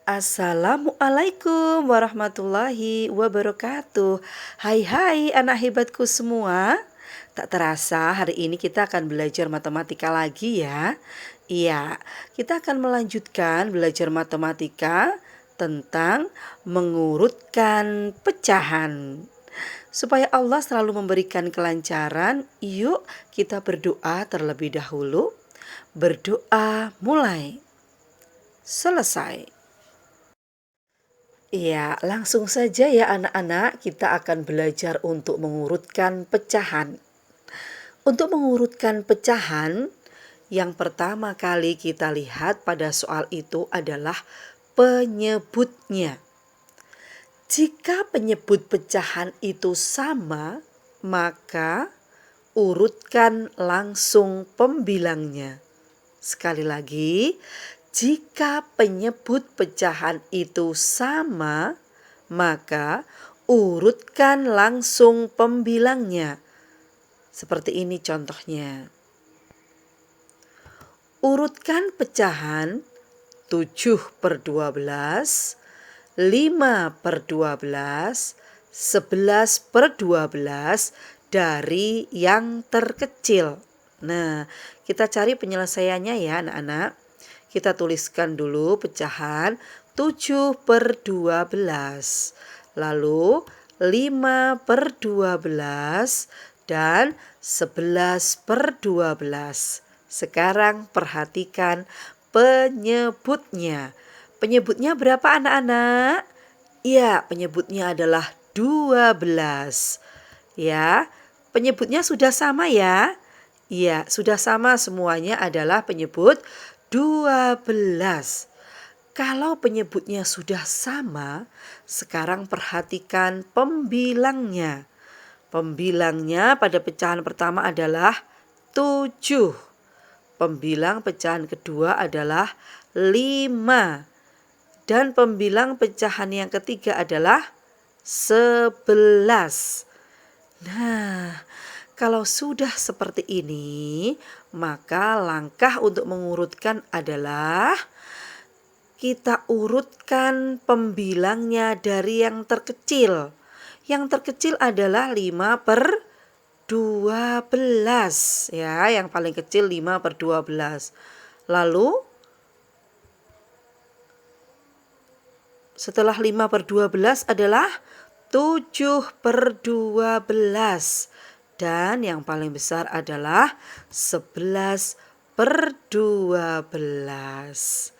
Assalamualaikum warahmatullahi wabarakatuh. Hai hai anak hebatku semua. Tak terasa hari ini kita akan belajar matematika lagi ya. Iya, kita akan melanjutkan belajar matematika tentang mengurutkan pecahan. Supaya Allah selalu memberikan kelancaran, yuk kita berdoa terlebih dahulu. Berdoa mulai. Selesai. Iya, langsung saja ya anak-anak, kita akan belajar untuk mengurutkan pecahan. Untuk mengurutkan pecahan, yang pertama kali kita lihat pada soal itu adalah penyebutnya. Jika penyebut pecahan itu sama, maka urutkan langsung pembilangnya. Sekali lagi, jika penyebut pecahan itu sama, maka urutkan langsung pembilangnya. Seperti ini contohnya. Urutkan pecahan 7/12, 5/12, 11/12 dari yang terkecil. Nah, kita cari penyelesaiannya ya anak-anak. Kita tuliskan dulu pecahan 7/12, lalu 5/12 dan 11/12. Sekarang perhatikan penyebutnya. Penyebutnya berapa anak-anak? Ya, penyebutnya adalah 12. Ya, penyebutnya sudah sama ya? Iya, sudah sama, semuanya adalah penyebut 12. Kalau penyebutnya sudah sama, sekarang perhatikan pembilangnya. Pembilangnya pada pecahan pertama adalah 7. Pembilang pecahan kedua adalah 5. Dan pembilang pecahan yang ketiga adalah 11. Nah, kalau sudah seperti ini, maka langkah untuk mengurutkan adalah kita urutkan pembilangnya dari yang terkecil. Yang terkecil adalah 5/12 ya, yang paling kecil 5/12. Lalu setelah 5/12 adalah 7/12. Dan yang paling besar adalah 11/12.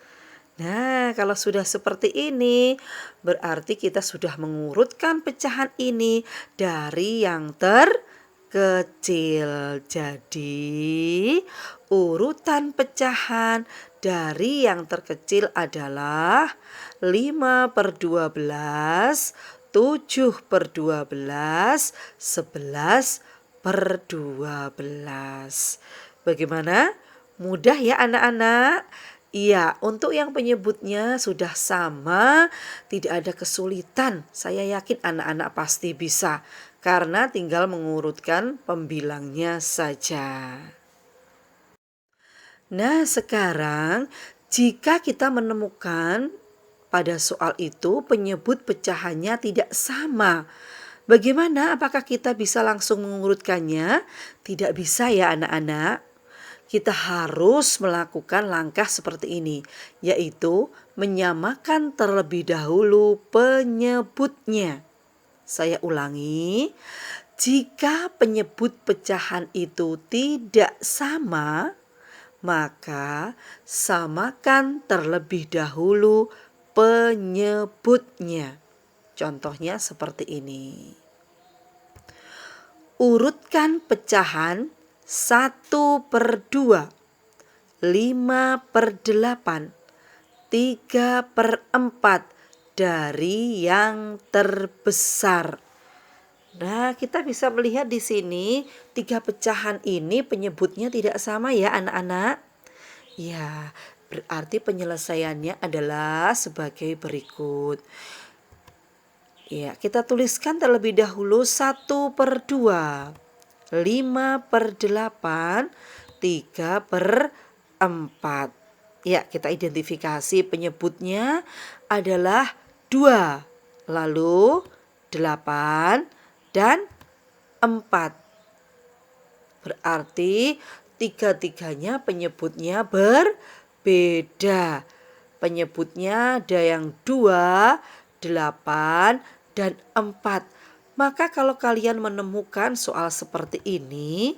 Nah, kalau sudah seperti ini, berarti kita sudah mengurutkan pecahan ini dari yang terkecil. Jadi, urutan pecahan dari yang terkecil adalah 5/12, 7/12, 11/12. Bagaimana? Mudah ya anak-anak? Iya, untuk yang penyebutnya sudah sama, tidak ada kesulitan. Saya yakin anak-anak pasti bisa, karena tinggal mengurutkan pembilangnya saja. Nah, sekarang jika kita menemukan pada soal itu penyebut pecahannya tidak sama, bagaimana? Apakah kita bisa langsung mengurutkannya? Tidak bisa ya anak-anak. Kita harus melakukan langkah seperti ini, yaitu menyamakan terlebih dahulu penyebutnya. Saya ulangi, jika penyebut pecahan itu tidak sama, maka samakan terlebih dahulu penyebutnya. Contohnya seperti ini. Urutkan pecahan 1/2, 5/8, 3/4 dari yang terbesar. Nah, kita bisa melihat di sini 3 pecahan ini penyebutnya tidak sama ya anak-anak. Ya, berarti penyelesaiannya adalah sebagai berikut. Ya, kita tuliskan terlebih dahulu 1/2. 5/8, 3/4. Ya, kita identifikasi penyebutnya adalah 2, lalu 8 dan 4. Berarti tiga-tiganya penyebutnya berbeda. Penyebutnya ada yang 2, 8, dan 4. Maka kalau kalian menemukan soal seperti ini,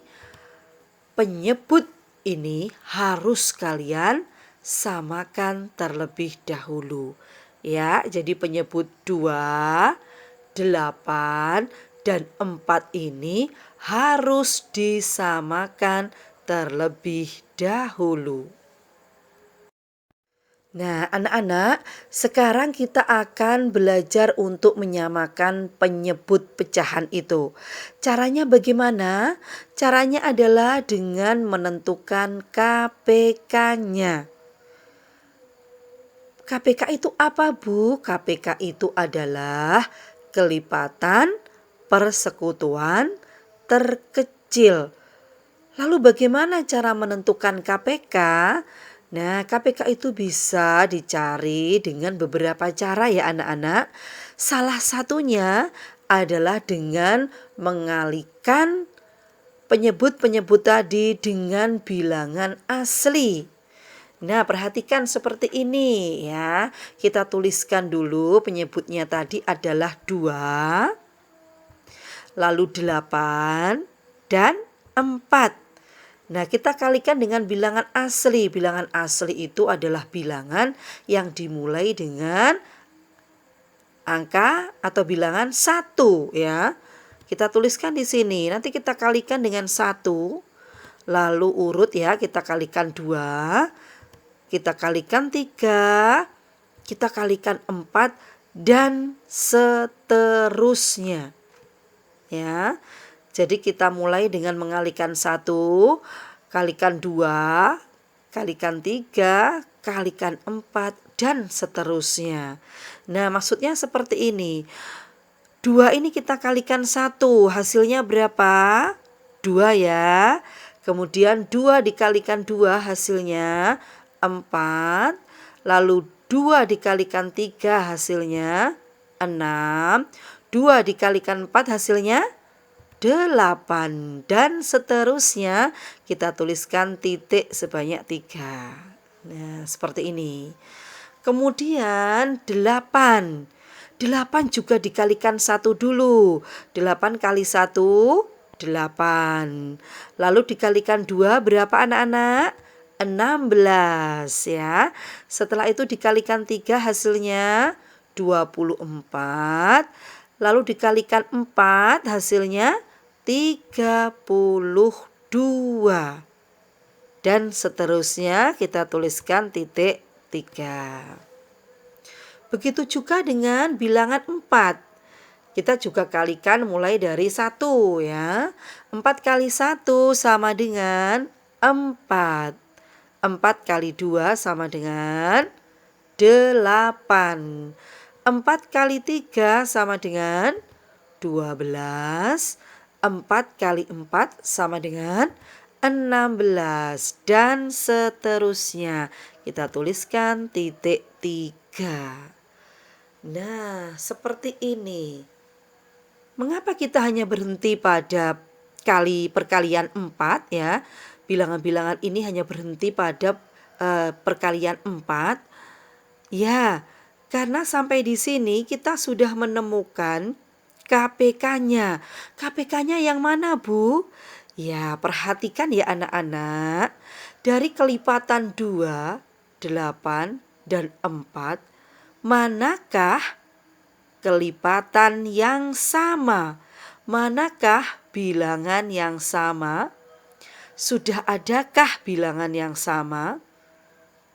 penyebut ini harus kalian samakan terlebih dahulu. Ya, jadi penyebut 2, 8, dan 4 ini harus disamakan terlebih dahulu. Nah, anak-anak, sekarang kita akan belajar untuk menyamakan penyebut pecahan itu. Caranya bagaimana? Caranya adalah dengan menentukan KPK-nya. KPK itu apa, Bu? KPK itu adalah kelipatan persekutuan terkecil. Lalu bagaimana cara menentukan KPK? Nah, KPK itu bisa dicari dengan beberapa cara ya anak-anak. Salah satunya adalah dengan mengalihkan penyebut-penyebut tadi dengan bilangan asli. Nah, perhatikan seperti ini ya. Kita tuliskan dulu penyebutnya tadi adalah 2, lalu 8, dan 4. Nah, kita kalikan dengan bilangan asli. Bilangan asli itu adalah bilangan yang dimulai dengan angka atau bilangan 1 ya. Kita tuliskan di sini. Nanti kita kalikan dengan 1. Lalu urut ya, kita kalikan 2, kita kalikan 3, kita kalikan 4, dan seterusnya. Ya. Jadi kita mulai dengan mengalikan 1, kalikan 2, kalikan 3, kalikan 4, dan seterusnya. Nah, maksudnya seperti ini. 2 ini kita kalikan 1, hasilnya berapa? 2 ya. Kemudian 2 dikalikan 2 hasilnya 4. Lalu 2 dikalikan 3 hasilnya 6. 2 dikalikan 4 hasilnya 8, dan seterusnya kita tuliskan titik sebanyak 3. Nah, seperti ini. Kemudian 8. 8 juga dikalikan 1 dulu. 8 kali 1, 8. Lalu dikalikan 2 berapa anak-anak? 16 ya. Setelah itu dikalikan 3 hasilnya 24. Lalu dikalikan 4 hasilnya 32. Dan seterusnya kita tuliskan titik 3. Begitu juga dengan bilangan 4. Kita juga kalikan mulai dari 1 ya. 4 kali 1 sama dengan 4. 4 kali 2 sama dengan 8. 4 kali 3 sama dengan 12. 4 kali 4 sama dengan 16, dan seterusnya. Kita tuliskan titik 3. Nah, seperti ini. Mengapa kita hanya berhenti pada perkalian 4 ya? Bilangan-bilangan ini hanya berhenti pada perkalian 4. Ya, karena sampai di sini kita sudah menemukan KPK-nya. KPK-nya yang mana, Bu? Ya, perhatikan ya anak-anak. Dari kelipatan 2, 8, dan 4, manakah kelipatan yang sama? Manakah bilangan yang sama? Sudah adakah bilangan yang sama?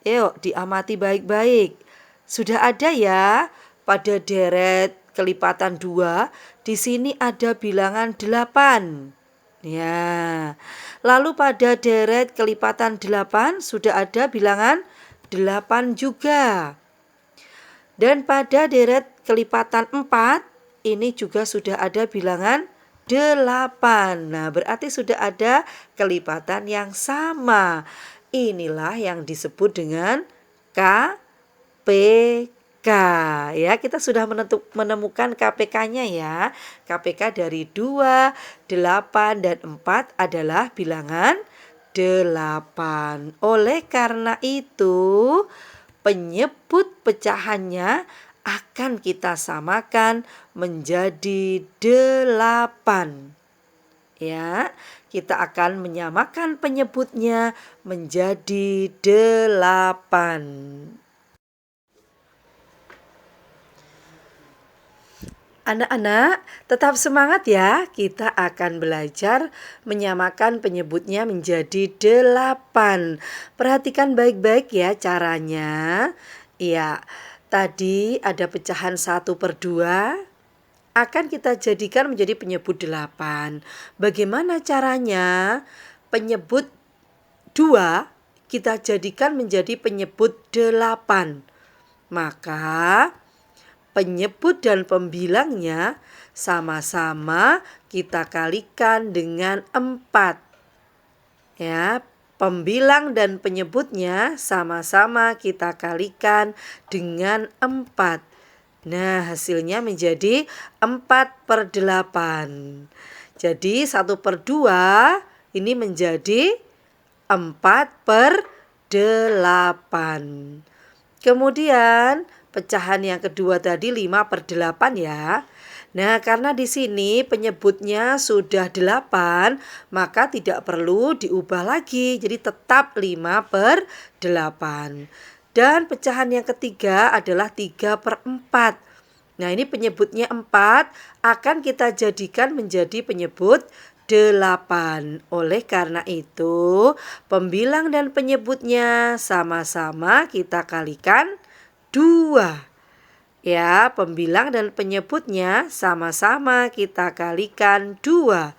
Yuk, diamati baik-baik. Sudah ada ya pada deret kelipatan 2, di sini ada bilangan 8. Ya. Lalu pada deret kelipatan 8 sudah ada bilangan 8 juga. Dan pada deret kelipatan 4 ini juga sudah ada bilangan 8. Nah, berarti sudah ada kelipatan yang sama. Inilah yang disebut dengan KPK. Ya, kita sudah menemukan KPK-nya ya. KPK dari 2, 8, dan 4 adalah bilangan 8. Oleh karena itu, penyebut pecahannya akan kita samakan menjadi 8. Ya, kita akan menyamakan penyebutnya menjadi 8. Anak-anak, tetap semangat ya. Kita akan belajar menyamakan penyebutnya menjadi 8. Perhatikan baik-baik ya caranya. Ya, tadi ada pecahan 1/2 akan kita jadikan menjadi penyebut 8. Bagaimana caranya? Penyebut 2 kita jadikan menjadi penyebut 8. Maka penyebut dan pembilangnya sama-sama kita kalikan dengan 4. Ya, pembilang dan penyebutnya sama-sama kita kalikan dengan 4. Nah, hasilnya menjadi 4/8. Jadi 1/2 ini menjadi 4/8. Kemudian pecahan yang kedua tadi 5/8 ya. Nah, karena di sini penyebutnya sudah 8, maka tidak perlu diubah lagi. Jadi tetap 5/8. Dan pecahan yang ketiga adalah 3/4. Nah, ini penyebutnya 4 akan kita jadikan menjadi penyebut 8. Oleh karena itu, pembilang dan penyebutnya sama-sama kita kalikan 2. Ya, pembilang dan penyebutnya sama-sama kita kalikan 2.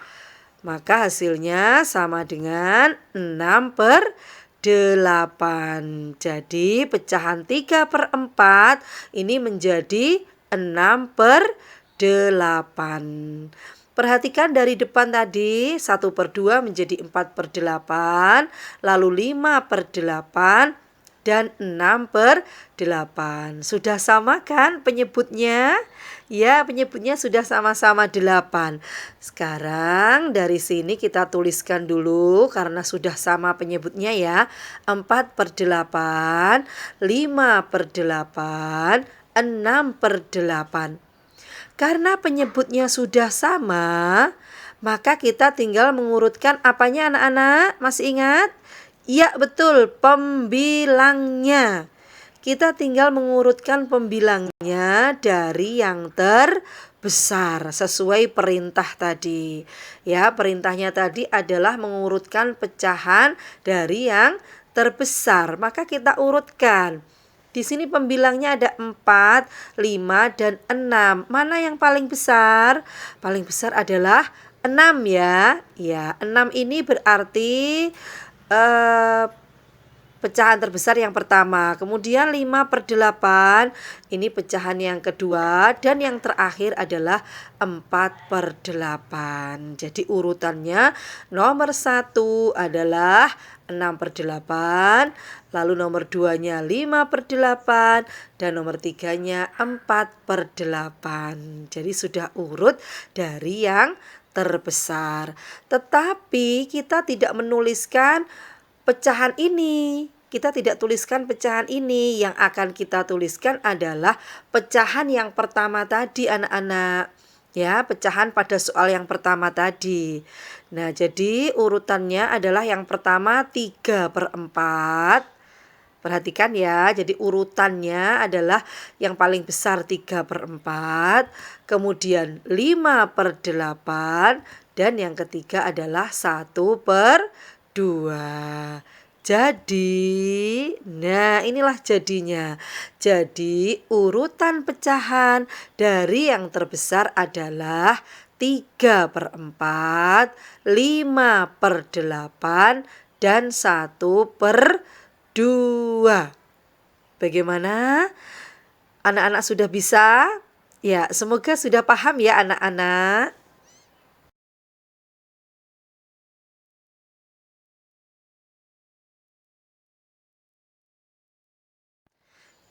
Maka hasilnya sama dengan 6/8. Jadi pecahan 3/4 ini menjadi 6/8. Perhatikan dari depan tadi 1/2 menjadi 4/8, lalu 5/8 dan 6/8. Sudah sama kan penyebutnya? Ya, penyebutnya sudah sama-sama 8. Sekarang dari sini kita tuliskan dulu karena sudah sama penyebutnya ya. 4/8, 5/8, 6/8. Karena penyebutnya sudah sama, maka kita tinggal mengurutkan apanya anak-anak? Masih ingat? Ya, betul, pembilangnya. Kita tinggal mengurutkan pembilangnya dari yang terbesar sesuai perintah tadi. Ya, perintahnya tadi adalah mengurutkan pecahan dari yang terbesar. Maka kita urutkan. Di sini pembilangnya ada 4, 5, dan 6. Mana yang paling besar? Paling besar adalah 6 ya. Ya, 6 ini berarti pecahan terbesar yang pertama. Kemudian 5/8 ini pecahan yang kedua. Dan yang terakhir adalah 4/8. Jadi urutannya nomor 1 adalah 6/8. Lalu nomor 2-nya 5/8. Dan nomor 3-nya 4/8. Jadi sudah urut dari yang terbesar. Tetapi kita tidak menuliskan pecahan ini. Kita tidak tuliskan pecahan ini. Yang akan kita tuliskan adalah pecahan yang pertama tadi anak-anak. Ya, pecahan pada soal yang pertama tadi. Nah, jadi urutannya adalah yang pertama 3/4. Perhatikan ya, jadi urutannya adalah yang paling besar 3/4, kemudian 5/8, dan yang ketiga adalah 1/2. Jadi, nah inilah jadinya. Jadi urutan pecahan dari yang terbesar adalah 3/4, 5/8, dan 1/2. Bagaimana? Anak-anak sudah bisa? Ya, semoga sudah paham ya anak-anak.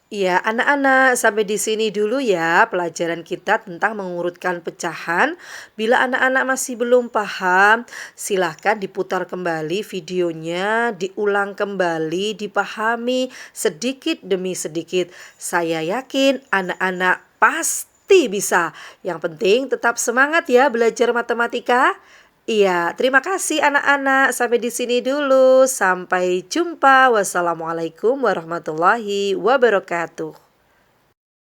Iya, anak-anak, sampai di sini dulu ya pelajaran kita tentang mengurutkan pecahan. Bila anak-anak masih belum paham, silahkan diputar kembali videonya, diulang kembali, dipahami sedikit demi sedikit. Saya yakin anak-anak pasti bisa. Yang penting tetap semangat ya belajar matematika. Iya, terima kasih anak-anak. Sampai di sini dulu. Sampai jumpa. Wassalamualaikum warahmatullahi wabarakatuh.